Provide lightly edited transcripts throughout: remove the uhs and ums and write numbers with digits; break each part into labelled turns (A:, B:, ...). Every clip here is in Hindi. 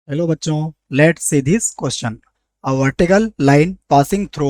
A: हेलो बच्चों, let's see this question. A vertical line passing through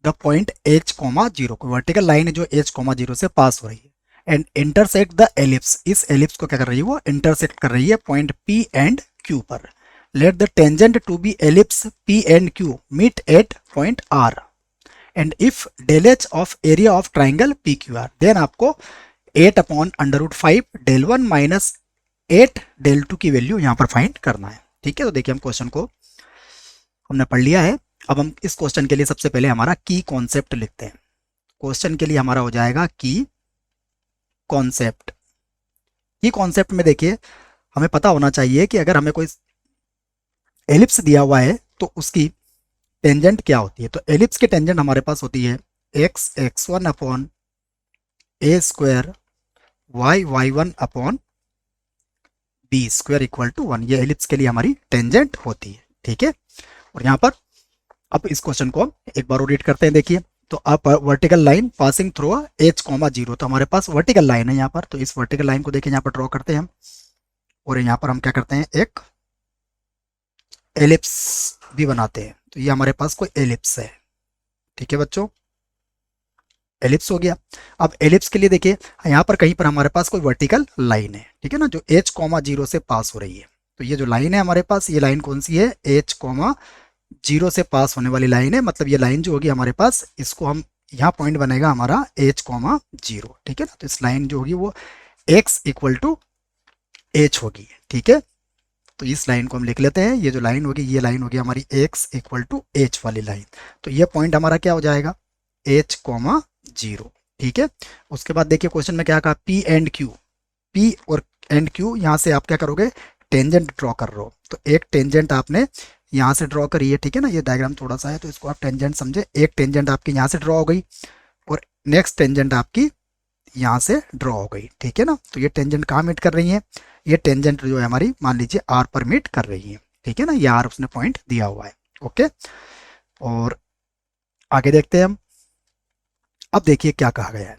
A: the point h comma zero. कोई वर्टिकल लाइन है जो h कॉमा जीरो से पास हो रही है एंड इंटरसेक्ट द एलिप्स। इस एलिप्स को क्या कर रही है, वो इंटरसेक्ट कर रही है पॉइंट p एंड q पर। Let the tangent to be ellipse p and q meet at point r and if del h of area of triangle P Q R, then आपको 8/√5 del one minus 8 del two की वैल्यू यहाँ पर फाइंड करना है। ठीक है, तो देखिए हम क्वेश्चन को हमने पढ़ लिया है। अब हम इस क्वेश्चन के लिए सबसे पहले हमारा की कॉन्सेप्ट लिखते हैं। क्वेश्चन के लिए हमारा हो जाएगा की कॉन्सेप्ट। की कॉन्सेप्ट में देखिए हमें पता होना चाहिए कि अगर हमें कोई एलिप्स दिया हुआ है तो उसकी टेंजेंट क्या होती है। तो एलिप्स की टेंजेंट हमारे पास होती है x(x1) upon a square y(y1) upon b square equal to 1। ये एलिप्स के लिए हमारी टेंजेंट होती है। ठीक है, और यहाँ पर अब इस क्वेश्चन को हम एक बार रीड करते हैं। देखिए, तो आप vertical line passing through h comma zero, तो हमारे पास वर्टिकल लाइन है यहाँ पर। तो इस वर्टिकल लाइन को देखिए यहाँ पर ड्रॉ करते हैं हम, और यहाँ पर हम क्या करते हैं, एक एलिप्स भी बनाते हैं। तो ये हमारे पास कोई एलिप्स है। ठीक है बच्चों, एलिप्स हो गया। अब एलिप्स के लिए देखिए यहाँ पर कहीं पर हमारे पास कोई वर्टिकल लाइन है, ठीक है ना, जो h कॉमा जीरो से पास हो रही है। तो ये जो लाइन है हमारे पास, ये लाइन कौन सी है, h कॉमा जीरो से पास होने वाली लाइन है। मतलब ये लाइन जो होगी हमारे पास, इसको हम यहाँ पॉइंट बनेगा हमारा h कॉमा जीरो। ठीक है ना, तो इस लाइन जो होगी वो x इक्वल टू h होगी। ठीक है, तो इस लाइन को हम लिख लेते हैं। ये जो लाइन होगी, ये लाइन होगी हमारी x इक्वल टू h वाली लाइन। तो ये पॉइंट हमारा क्या हो जाएगा, h कॉमा जीरो। ठीक है, उसके बाद देखिए क्वेश्चन में क्या कहा, p एंड q। p और एंड q, यहाँ से आप क्या करोगे, टेंजेंट ड्रॉ कर रहे हो। तो एक टेंजेंट आपने यहाँ से ड्रॉ करी है। ठीक है ना, ये डायग्राम थोड़ा सा है तो इसको आप टेंजेंट समझे। एक टेंजेंट आपकी यहाँ से ड्रॉ हो गई और नेक्स्ट टेंजेंट आपकी यहाँ से ड्रॉ हो गई। ठीक है ना, तो ये टेंजेंट कहाँ मीट कर रही है, ये टेंजेंट जो है हमारी मान लीजिए आर पर मीट कर रही है। ठीक है ना, ये आर उसने पॉइंट दिया हुआ है। ओके, और आगे देखते हैं हम। अब देखिए क्या कहा गया है।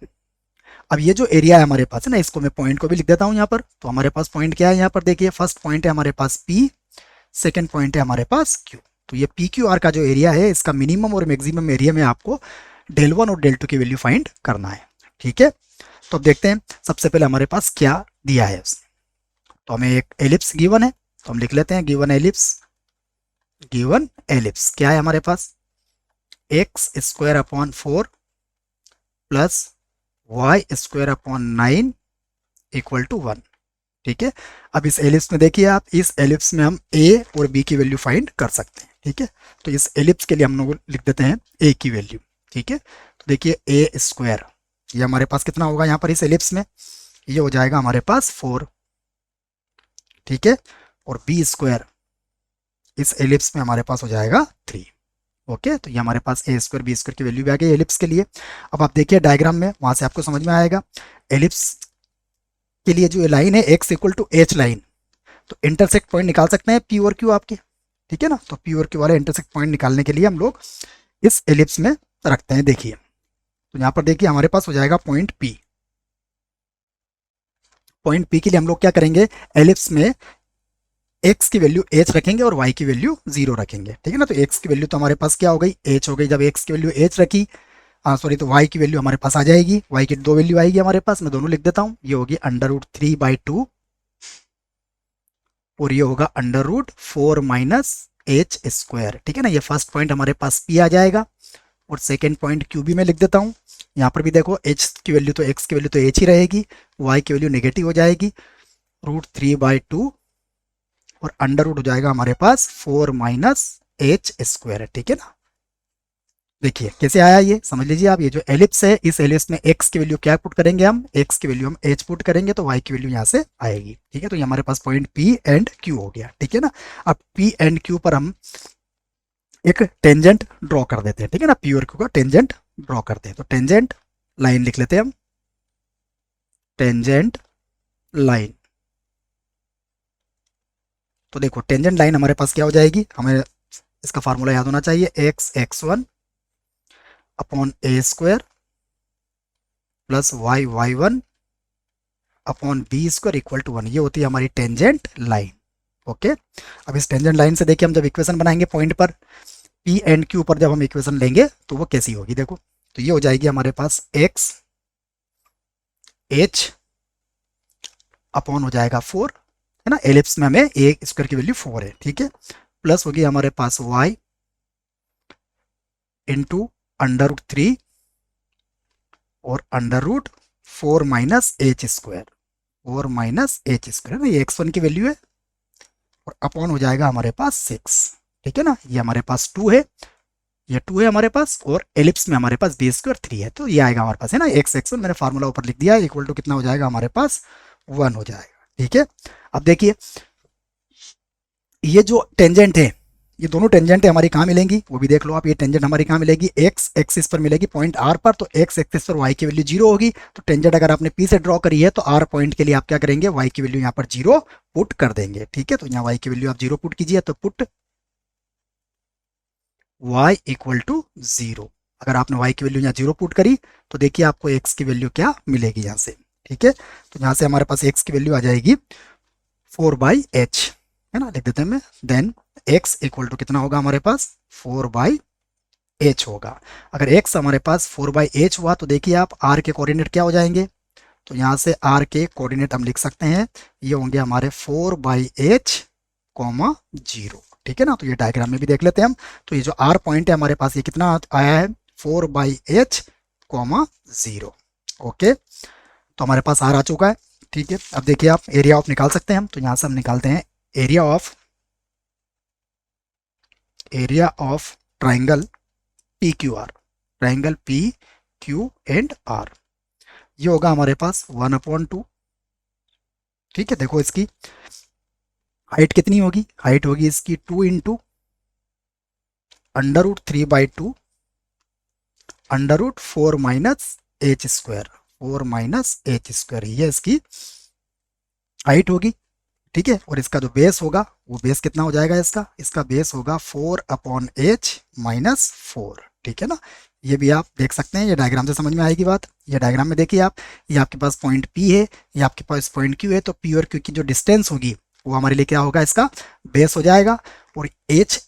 A: अब ये जो एरिया है हमारे पास है ना, इसको मैं पॉइंट को भी लिख देता हूँ यहाँ पर। तो हमारे पास पॉइंट क्या है यहाँ पर, देखिए फर्स्ट पॉइंट है हमारे पास P, सेकेंड पॉइंट है हमारे पास Q। तो ये पी क्यू आर का जो एरिया है, इसका मिनिमम और मैक्सिमम एरिया में आपको डेल वन और डेल टू की वैल्यू फाइंड करना है। ठीक है, तो अब देखते हैं सबसे पहले हमारे पास क्या दिया है उसने। तो हमें एक एलिप्स गिवन है, तो हम लिख लेते हैं गिवन एलिप्स। गिवन एलिप्स क्या है हमारे पास, x square upon 4 plus y square upon 9 equal to 1। ठीक है, अब इस एलिप्स में देखिए आप, इस एलिप्स में हम a और b की वैल्यू फाइंड कर सकते हैं। ठीक है, तो इस एलिप्स के लिए हम लोग लिख देते हैं a की वैल्यू। ठीक है, तो देखिए a स्क्वायर, ये हमारे पास कितना होगा यहाँ पर इस एलिप्स में, ये हो जाएगा हमारे पास 4। ठीक है, और b स्क्वायर इस एलिप्स में हमारे पास हो जाएगा 3। ओके, तो ये हमारे पास ए स्क्वायर बी स्क्वायर की वैल्यू भी आ गई एलिप्स के लिए। अब आप देखिए डायग्राम में, वहां से आपको समझ में आएगा एलिप्स के लिए जो लाइन है x equal to h line, तो इंटरसेक्ट पॉइंट निकाल सकते हैं p और q आपके। ठीक है ना, तो p और q वाले इंटरसेक्ट पॉइंट निकालने के लिए हम लोग इस एलिप्स में रखते हैं। देखिए, तो यहाँ पर देखिए हमारे पास हो जाएगा पॉइंट p। पॉइंट p के लिए हम लोग क्या करेंगे, एलिप्स में x की वैल्यू h रखेंगे और y की वैल्यू 0 रखेंगे। ठीक है ना, तो x की वैल्यू तो हमारे पास क्या हो गई, h हो गई। जब x की वैल्यू h रखी, सॉरी, तो y की वैल्यू हमारे पास आ जाएगी। y की दो वैल्यू आएगी हमारे पास, मैं दोनों लिख देता हूँ। ये होगी √3/2 और ये होगा √4 माइनस एच स्क्वायर। ठीक है ना, ये फर्स्ट पॉइंट हमारे पास p आ जाएगा और सेकेंड पॉइंट q भी मैं लिख देता हूँ। यहाँ पर भी देखो h की वैल्यू तो x की वैल्यू तो h ही रहेगी, y की वैल्यू नेगेटिव हो जाएगी √3/2 और अंडर रूट हो जाएगा हमारे पास 4 माइनस एच स्क्वायर। ठीक है ना, देखिए कैसे आया, ये समझ लीजिए आप। ये जो एलिप्स है, इस एलिप्स में x की वैल्यू क्या पुट करेंगे हम, x की वैल्यू हम h पुट करेंगे तो y की वैल्यू यहाँ से आएगी। ठीक है, तो ये हमारे पास पॉइंट p एंड q हो गया। ठीक है ना, अब p एंड q पर हम एक टेंजेंट ड्रॉ कर देते हैं। ठीक है ना, p और q का टेंजेंट ड्रॉ करते हैं। तो टेंजेंट लाइन लिख लेते हैं हम, टेंजेंट लाइन। तो देखो टेंजेंट लाइन हमारे पास क्या हो जाएगी, हमें इसका फार्मूला याद होना चाहिए, x(x1) upon a square plus y(y1) upon b square equal to 1। ये होती है हमारी टेंजेंट लाइन। ओके, अब इस टेंजेंट लाइन से देखिए हम जब इक्वेशन बनाएंगे पॉइंट पर पी एंड क्यू पर जब हम इक्वेशन लेंगे तो वो कैसी होगी, देखो तो ये हो जाएगी हमारे पास एक्स एच अपॉन हो जाएगा 4, है ना, एलिप्स में हमें ए स्क्वायर की वैल्यू 4 है, ठीक है, प्लस होगी हमारे पास वाई इंटू √3 और √4 minus H square, 4 minus H square, ये x1 की वैल्यू है, और अपॉन हो जाएगा हमारे पास 6, ठीक है ना, ये हमारे पास 2 है, ये 2 है हमारे पास, और एलिप्स में हमारे पास बी स्क्वायर 3 है, तो ये आएगा हमारे पास, है ना, x1 मैंने फार्मूला ऊपर लिख दिया, इक्वल टू कितना हो जाएगा हमारे पास 1 हो जाएगा, ठीक है। अब देखिए ये जो टेंजेंट है, ये दोनों टेंजेंट हमारी कहाँ मिलेंगी वो भी देख लो आप, ये टेंजेंट हमारी कहाँ मिलेगी, एक्स एक्सिस पर मिलेगी पॉइंट आर पर, तो एक्स एक्सिस पर वाई की वैल्यू 0 होगी, तो टेंजेंट अगर आपने पी से ड्रॉ करी है तो आर पॉइंट के लिए आप क्या करेंगे, वाई की वैल्यू यहाँ पर 0 पुट कर देंगे, ठीक है, तो यहाँ वाई की वैल्यू आप 0 पुट कीजिए, तो पुट y इक्वल टू 0, अगर आपने y की वैल्यू यहाँ 0 पुट करी तो देखिए आपको x की वैल्यू क्या मिलेगी यहाँ से, ठीक है, तो यहाँ से हमारे पास x की वैल्यू आ जाएगी 4/h, है ना, लिख देते हैं, देन x इक्वल टू कितना होगा हमारे पास 4/h होगा। अगर x हमारे पास 4/h हुआ तो देखिए आप r के कोऑर्डिनेट क्या हो जाएंगे, तो यहाँ से r के कोऑर्डिनेट हम लिख सकते हैं, ये होंगे हमारे 4/h, 0, ठीक है ना, तो ये डायग्राम में भी देख लेते हैं हम, तो ये जो r पॉइंट है हमारे पास ये कितना आया है 4/h, 0, ओके, तो हमारे पास r आ चुका है, ठीक है। अब देखिए आप एरिया ऑफ निकाल सकते हैं हम, तो यहाँ से हम निकालते हैं area of triangle P Q R, triangle P Q and R, ये होगा हमारे पास 1/2, ठीक है, देखो इसकी हाइट कितनी होगी, हाइट होगी इसकी 2 into √3/2 √4 minus H square, 4 minus H square, ये इसकी हाइट होगी, ठीक है, और इसका जो बेस होगा वो बेस कितना हो जाएगा, इसका बेस होगा 4/h माइनस 4, ठीक है ना, ये भी आप देख सकते हैं, ये डायग्राम से समझ में आएगी बात, ये डायग्राम में देखिए आप, ये आपके पास पॉइंट P है, ये आपके पास पॉइंट Q है, तो P और Q की जो डिस्टेंस होगी वो हमारे लिए क्या होगा, इसका बेस हो जाएगा, और H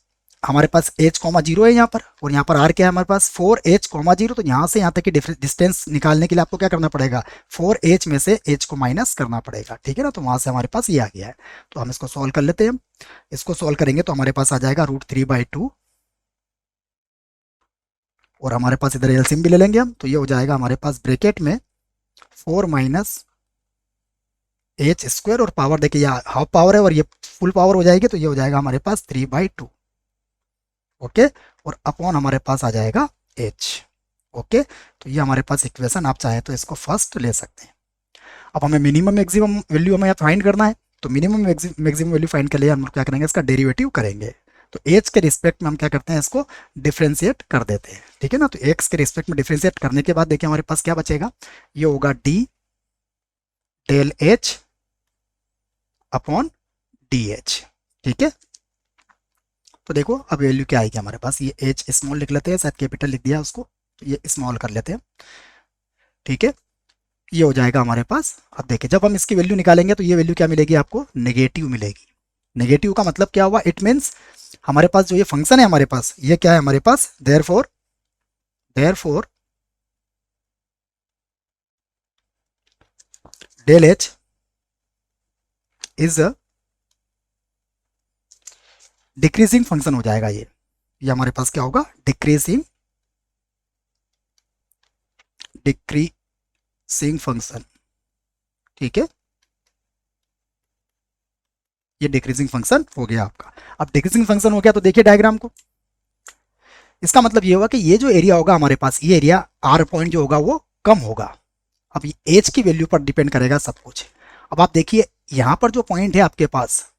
A: हमारे पास h, 0 है यहाँ पर, और यहाँ पर r क्या है हमारे पास 4h, 0, तो यहाँ से यहाँ तक की डिस्टेंस निकालने के लिए आपको क्या करना पड़ेगा, 4h में से h को माइनस करना पड़ेगा, ठीक है ना, तो वहाँ से हमारे पास ये आ गया है, तो हम इसको सॉल्व कर लेते हैं, हम इसको सॉल्व करेंगे तो हमारे पास आ जाएगा √3/2, और हमारे पास इधर एलसीएम भी ले लेंगे हम, तो ये हो जाएगा हमारे पास ब्रैकेट में 4 माइनस एच स्क्वायर, और पावर देखिए यहाँ हाफ पावर है और ये फुल पावर हो जाएगी, तो ये हो जाएगा हमारे पास 3/2, ओके, और अपॉन हमारे पास आ जाएगा h, ओके, तो ये हमारे पास इक्वेशन, आप चाहें तो इसको फर्स्ट ले सकते हैं। अब हमें मिनिमम मैक्सिमम वैल्यू हमें फाइंड करना है, तो मिनिमम मैक्सिमम वैल्यू फाइंड के लिए हम क्या करेंगे, इसका डेरिवेटिव करेंगे, तो h के रिस्पेक्ट में हम क्या करते हैं, इसको डिफ्रेंशिएट कर देते हैं, ठीक है ना, तो x के रिस्पेक्ट में डिफ्रेंशिएट करने के बाद देखिए हमारे पास क्या बचेगा, ये होगा d del h upon dh, ठीक है, तो देखो अब वैल्यू क्या आएगी हमारे पास, ये h स्मॉल लिख लेते हैं, शायद कैपिटल लिख दिया उसको, तो ये स्मॉल कर लेते हैं, ठीक है, ये हो जाएगा हमारे पास। अब देखिए जब हम इसकी वैल्यू निकालेंगे तो ये वैल्यू क्या मिलेगी आपको, नेगेटिव मिलेगी, नेगेटिव का मतलब क्या हुआ, इट मीन्स हमारे पास जो ये फंक्शन है हमारे पास, ये क्या है हमारे पास, therefore del h is a decreasing function हो जाएगा, ये हमारे पास क्या होगा, डिक्रीजिंग फंक्शन, ठीक है, ये डिक्रीजिंग फंक्शन हो गया आपका। अब डिक्रीजिंग फंक्शन हो गया तो देखिए डायग्राम को, इसका मतलब ये होगा कि ये जो एरिया होगा हमारे पास, ये एरिया r पॉइंट जो होगा वो कम होगा, अब ये एच की वैल्यू पर डिपेंड करेगा सब कुछ। अब आप देखिए यहाँ पर जो पॉइंट है आपके पास,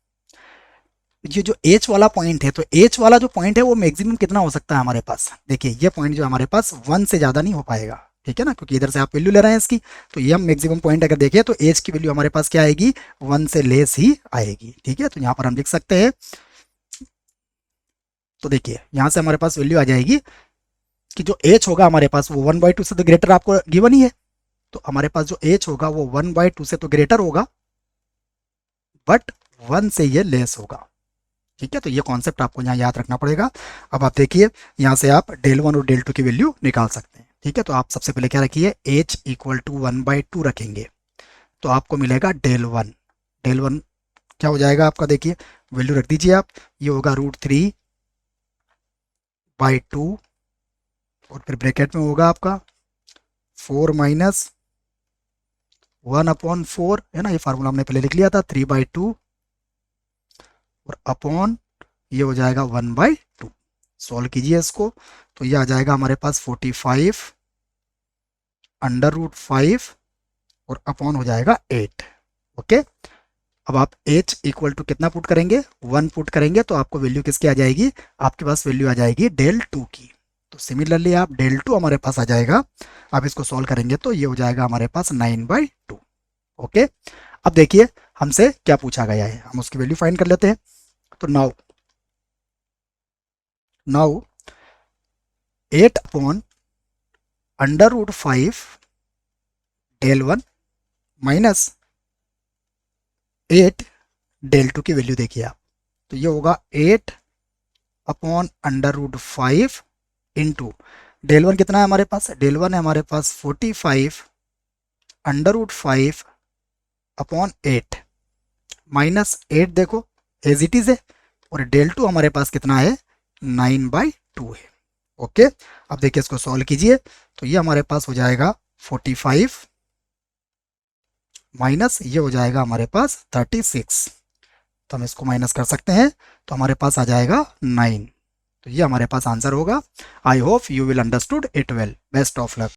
A: ये जो एच वाला पॉइंट है, तो एच वाला जो पॉइंट है वो मैक्सिमम कितना हो सकता है हमारे पास, देखिए ये पॉइंट जो हमारे पास 1 से ज़्यादा नहीं हो पाएगा, ठीक है ना, क्योंकि इधर से आप वैल्यू ले रहे हैं इसकी, तो ये हम मैक्सिमम पॉइंट अगर देखें तो एच की वैल्यू हमारे पास क्या आएगी, 1 से लेस ही आएगी, ठीक है, तो यहाँ पर हम लिख सकते हैं, तो देखिए यहाँ से हमारे पास वैल्यू आ जाएगी कि जो एच होगा हमारे पास वो 1/2 से तो ग्रेटर आपको गिवन ही है, तो हमारे पास जो एच होगा वो 1/2 से तो ग्रेटर होगा, बट 1 से ये लेस होगा। ठीक है, तो ये कॉन्सेप्ट आपको यहाँ याद रखना पड़ेगा। अब आप देखिए यहाँ से आप डेल 1 और डेल 2 की वैल्यू निकाल सकते हैं। ठीक है, तो आप सबसे पहले क्या रखिए, h इक्वल टू 1/2 रखेंगे तो आपको मिलेगा डेल 1। डेल 1 क्या हो जाएगा आपका, देखिए वैल्यू रख दीजिए आप, ये होगा √3/2 और फिर ब्रैकेट में होगा आपका 4 माइनस 1/4 है ना, ये फार्मूला हमने पहले लिख लिया था, 3/2 और अपॉन ये हो जाएगा 1/2। सॉल्व कीजिए इसको तो ये आ जाएगा हमारे पास 45√5 और अपॉन हो जाएगा 8। ओके, अब आप h इक्वल टू कितना पुट करेंगे, 1 पुट करेंगे तो आपको वैल्यू किसकी आ जाएगी, आपके पास वैल्यू आ जाएगी डेल 2 की। तो सिमिलरली आप डेल 2 हमारे पास आ जाएगा, आप इसको सॉल्व करेंगे तो ये हो जाएगा हमारे पास 9/2। ओके, अब देखिए हमसे क्या पूछा गया है, हम उसकी वैल्यू फाइंड कर लेते हैं। तो नाउ 8/√5 डेल 1 माइनस 8 डेल 2 की वैल्यू देखिए आप, तो ये होगा 8/√5 इंटू डेल 1 कितना है हमारे पास, डेल 1 है हमारे पास 45√5/8 माइनस 8 देखो एज इट इज है, और डेल 2 हमारे पास कितना है, 9/2 है। ओके, अब देखिए इसको सॉल्व कीजिए तो ये हमारे पास हो जाएगा 45 माइनस ये हो जाएगा हमारे पास 36, तो हम इसको माइनस कर सकते हैं तो हमारे पास आ जाएगा 9। तो ये हमारे पास आंसर होगा। I hope you will understood it well. Best of luck.